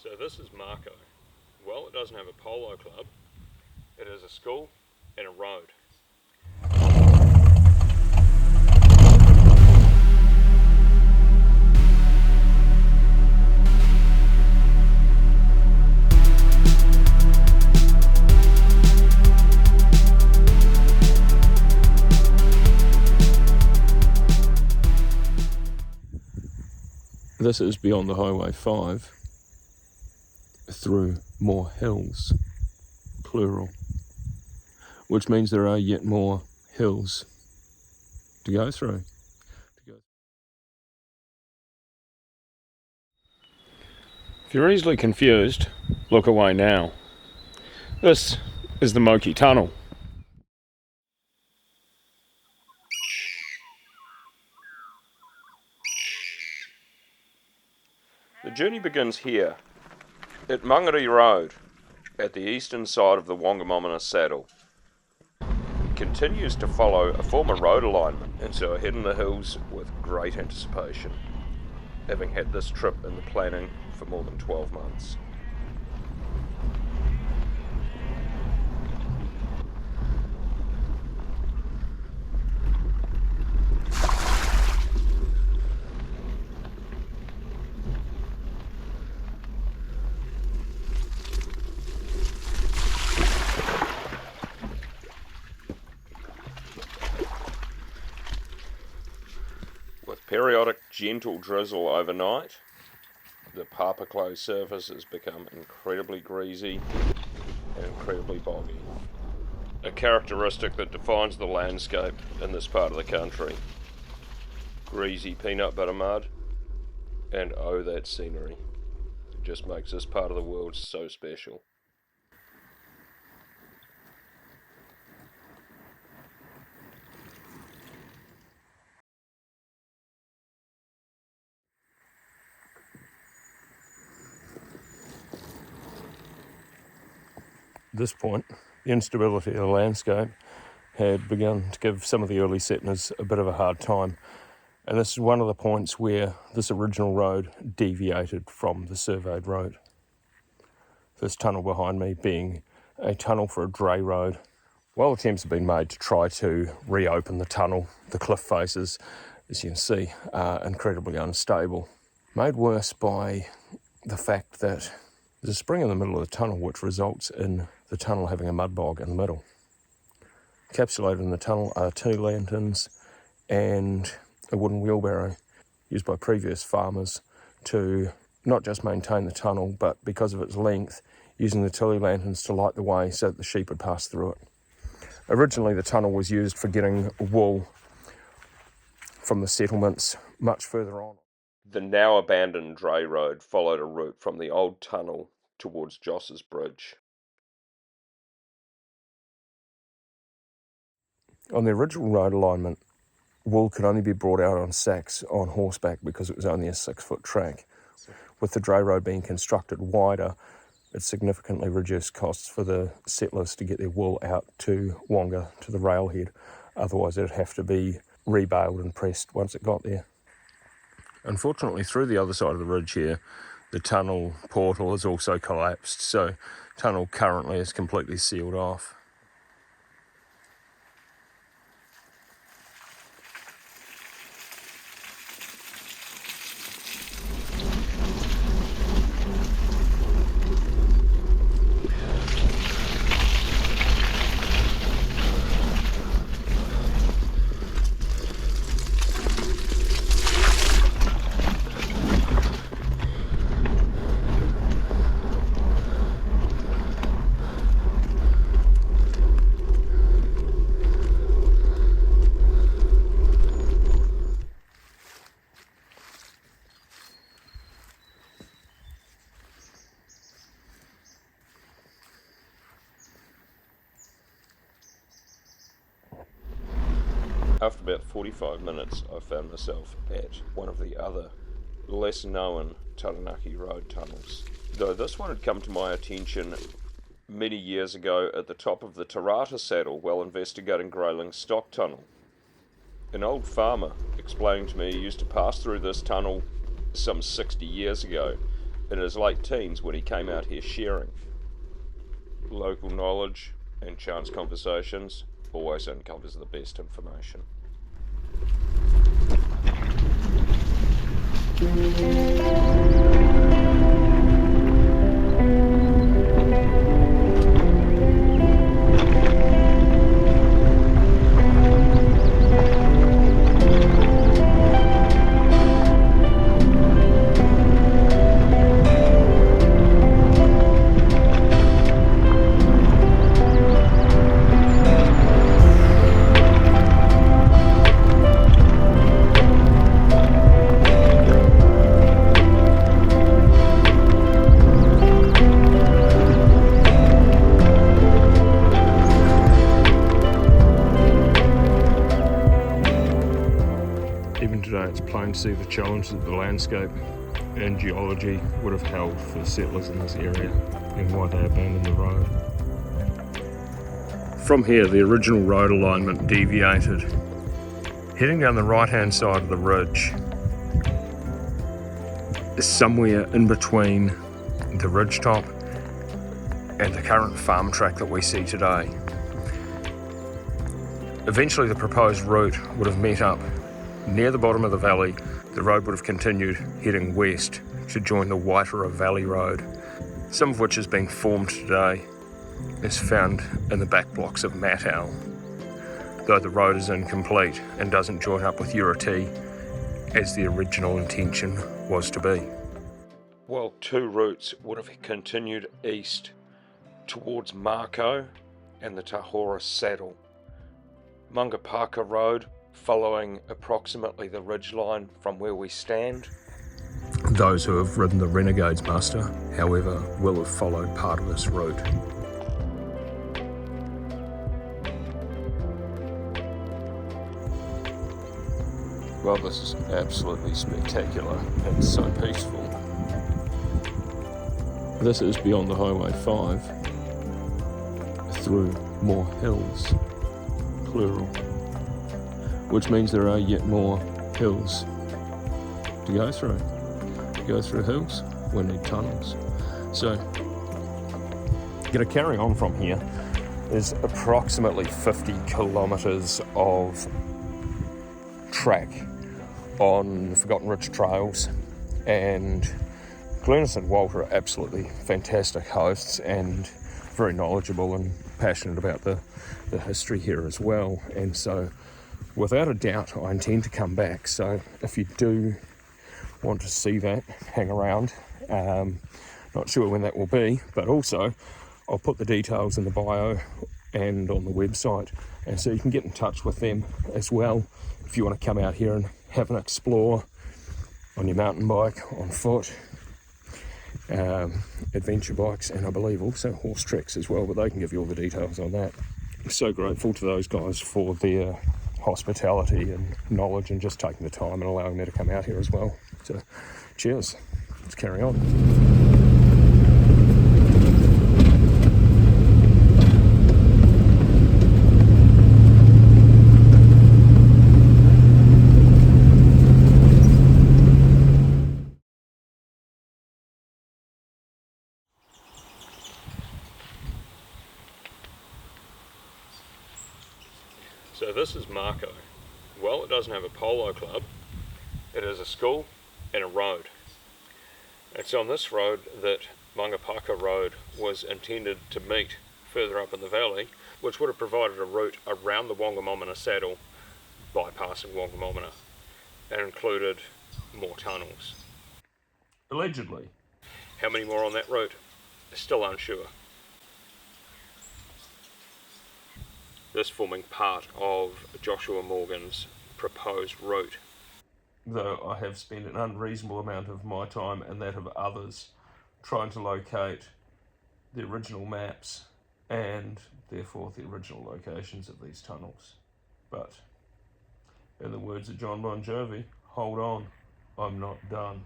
So this is Mako. Well, it doesn't have a polo club. It has a school and a road. This is beyond the Highway 5 through more hills, plural, which means there are yet more hills to go through. If you're easily confused, look away now. This is the Moki Tunnel. The journey begins here, at Mangere Road, at the eastern side of the Wangamomina Saddle. It continues to follow a former road alignment, and so I head in the hills with great anticipation, having had this trip in the planning for more than 12 months. With periodic gentle drizzle overnight, the Papaklo surface has become incredibly greasy and incredibly boggy. A characteristic that defines the landscape in this part of the country. Greasy peanut butter mud, and oh, that scenery. It just makes this part of the world so special. At this point, the instability of the landscape had begun to give some of the early settlers a bit of a hard time. And this is one of the points where this original road deviated from the surveyed road. This tunnel behind me being a tunnel for a dray road. While attempts have been made to try to reopen the tunnel, the cliff faces, as you can see, are incredibly unstable. Made worse by the fact that there's a spring in the middle of the tunnel which results in the tunnel having a mud bog in the middle. Encapsulated in the tunnel are 2 lanterns and a wooden wheelbarrow used by previous farmers to not just maintain the tunnel, but because of its length, using the tule lanterns to light the way so that the sheep would pass through it. Originally, the tunnel was used for getting wool from the settlements much further on. The now abandoned dray road followed a route from the old tunnel towards Joss's Bridge. On the original road alignment, wool could only be brought out on sacks on horseback because it was only a 6-foot track. With the dray road being constructed wider, it significantly reduced costs for the settlers to get their wool out to Wonga, to the railhead. Otherwise, it'd have to be rebaled and pressed once it got there. Unfortunately, through the other side of the ridge here, the tunnel portal has also collapsed, so tunnel currently is completely sealed off. After about 45 minutes, I found myself at one of the other, less known Taranaki road tunnels. Though this one had come to my attention many years ago at the top of the Tarata Saddle while investigating Grayling's stock tunnel. An old farmer explained to me he used to pass through this tunnel some 60 years ago in his late teens when he came out here sharing. Local knowledge and chance conversations always uncovers the best information. Even today, it's plain to see the challenge that the landscape and geology would have held for the settlers in this area and why they abandoned the road. From here, the original road alignment deviated, heading down the right-hand side of the ridge. Somewhere in between the ridgetop and the current farm track that we see today. Eventually, the proposed route would have met up near the bottom of the valley. The road would have continued heading west to join the Waitara Valley Road, some of which is being formed today, is found in the back blocks of Matau, though the road is incomplete and doesn't join up with Uriti as the original intention was to be. Well, two routes would have continued east towards Mako and the Tahora Saddle. Mangapaka Road following approximately the ridgeline from where we stand. Those who have ridden the Renegade's muster, however, will have followed part of this route. Well, this is absolutely spectacular and so peaceful. This is beyond the Highway 5, through more hills, plural, which means there are yet more hills to go through. To go through hills, we need tunnels. So, going to carry on from here. There's approximately 50 kilometres of track on the Forgotten Ridge trails, and Glennis and Walter are absolutely fantastic hosts and very knowledgeable and passionate about the history here as well. And so, without a doubt, I intend to come back. So if you do want to see that, hang around. Not sure when that will be, but also I'll put the details in the bio and on the website, and so you can get in touch with them as well if you want to come out here and have an explore on your mountain bike, on foot, adventure bikes, and I believe also horse tracks as well, but they can give you all the details on that. I'm so grateful to those guys for their hospitality and knowledge and just taking the time and allowing me to come out here as well. So cheers, let's carry on. So this is Mako. Well, it doesn't have a polo club. It is a school and a road. It's on this road that Mangapaka Road was intended to meet further up in the valley, which would have provided a route around the Wangamomina Saddle, bypassing Wangamomina, and included more tunnels. Allegedly. How many more on that route? Still unsure. This forming part of Joshua Morgan's proposed route. Though I have spent an unreasonable amount of my time and that of others trying to locate the original maps and therefore the original locations of these tunnels. But in the words of John Bon Jovi, hold on, I'm not done.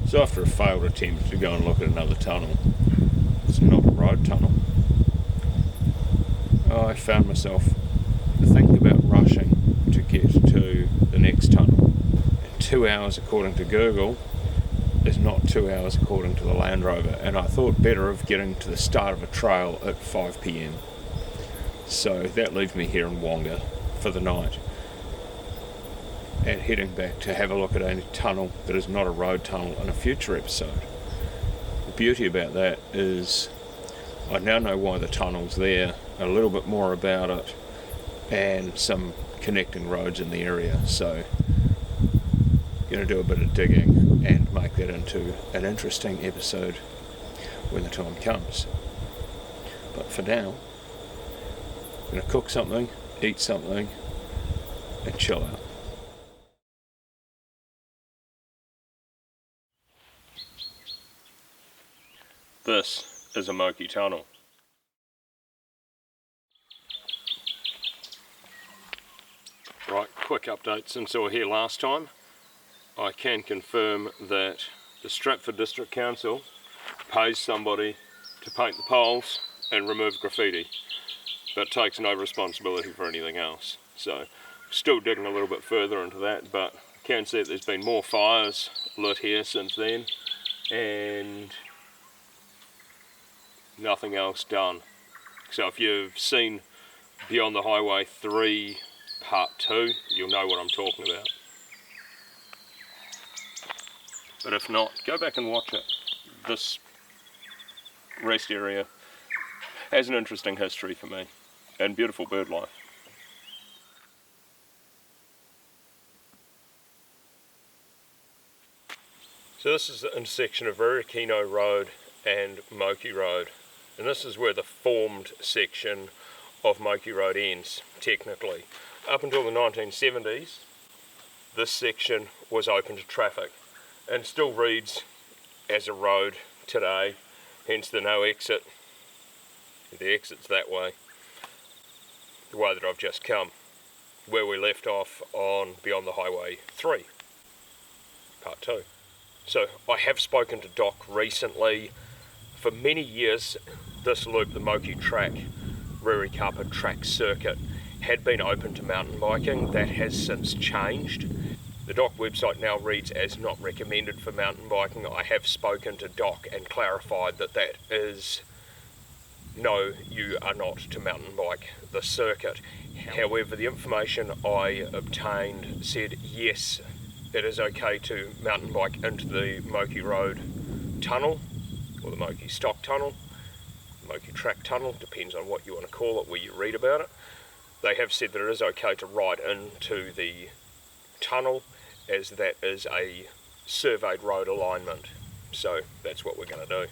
So after a failed attempt to go and look at another tunnel, it's not a road tunnel, I found myself thinking about rushing to get to the next tunnel. And 2 hours, according to Google, is not 2 hours according to the Land Rover, and I thought better of getting to the start of a trail at 5 p.m. So that leaves me here in Wonga for the night and heading back to have a look at a tunnel that is not a road tunnel in a future episode. The beauty about that is I now know why the tunnel's there, a little bit more about it, and some connecting roads in the area. So going to do a bit of digging and make that into an interesting episode when the time comes. But for now, I'm going to cook something, eat something, and chill out. This is a Moki tunnel. Right, quick update since we were here last time. I can confirm that the Stratford District Council pays somebody to paint the poles and remove graffiti, but takes no responsibility for anything else. So, still digging a little bit further into that, but I can see that there's been more fires lit here since then, and nothing else done. So if you've seen Beyond the Highway 3 Part 2, you'll know what I'm talking about. But if not, go back and watch it. This rest area has an interesting history for me, and beautiful bird life. So this is the intersection of Ririkino Road and Moki Road, and this is where the formed section of Moki Road ends, technically. Up until the 1970s, this section was open to traffic, and still reads as a road today, hence the no exit. The exit's that way, the way that I've just come, where we left off on Beyond the Highway 3, Part 2. So I have spoken to Doc recently. For many years, this loop, the Moki track, Ririkapa track circuit, had been open to mountain biking. That has since changed. The Doc website now reads as not recommended for mountain biking. I have spoken to Doc and clarified that that is, no, you are not to mountain bike the circuit. However, the information I obtained said yes, it is okay to mountain bike into the Moki Road tunnel, or the Moki Stock Tunnel, Moki Track Tunnel, depends on what you want to call it, where you read about it. They have said that it is okay to ride into the tunnel, as that is a surveyed road alignment. So that's what we're going to do.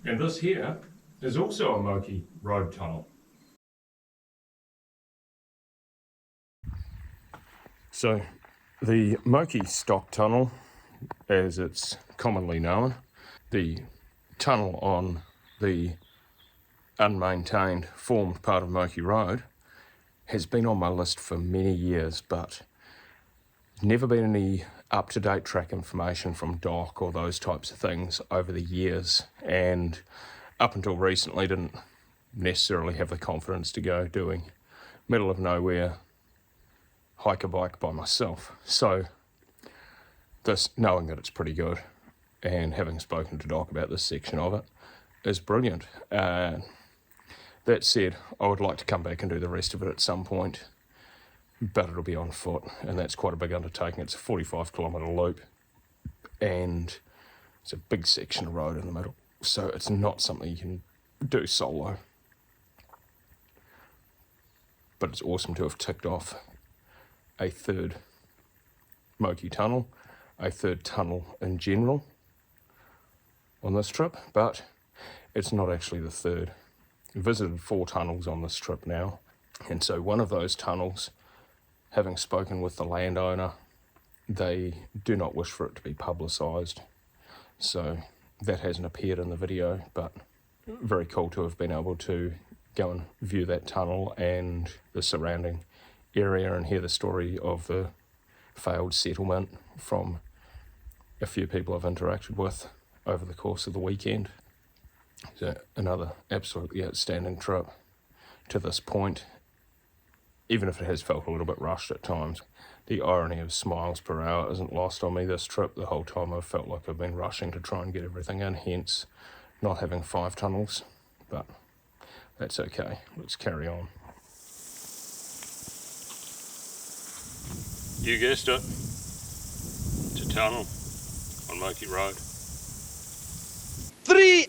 And this here is also a Moki road tunnel. So the Moki Stock Tunnel, as it's commonly known, the tunnel on the unmaintained formed part of Moki Road, has been on my list for many years, but never been any up-to-date track information from Doc or those types of things over the years, and up until recently didn't necessarily have the confidence to go doing middle of nowhere hike a bike by myself. So this, knowing that it's pretty good and having spoken to Doc about this section of it, is brilliant. That said, I would like to come back and do the rest of it at some point, but it'll be on foot, and that's quite a big undertaking. It's a 45-kilometre loop, and it's a big section of road in the middle, so it's not something you can do solo. But it's awesome to have ticked off a third Moki tunnel, a third tunnel in general on this trip, but it's not actually the third. I visited 4 tunnels on this trip now, and so one of those tunnels, having spoken with the landowner, they do not wish for it to be publicised, so that hasn't appeared in the video, but very cool to have been able to go and view that tunnel and the surrounding area and hear the story of the failed settlement from a few people I've interacted with over the course of the weekend. So another absolutely outstanding trip to this point, even if it has felt a little bit rushed at times. The irony of smiles per hour isn't lost on me this trip. The whole time I've felt like I've been rushing to try and get everything in, hence not having 5 tunnels, but that's okay. Let's carry on. You guessed it. It's a tunnel on Moki Road. 3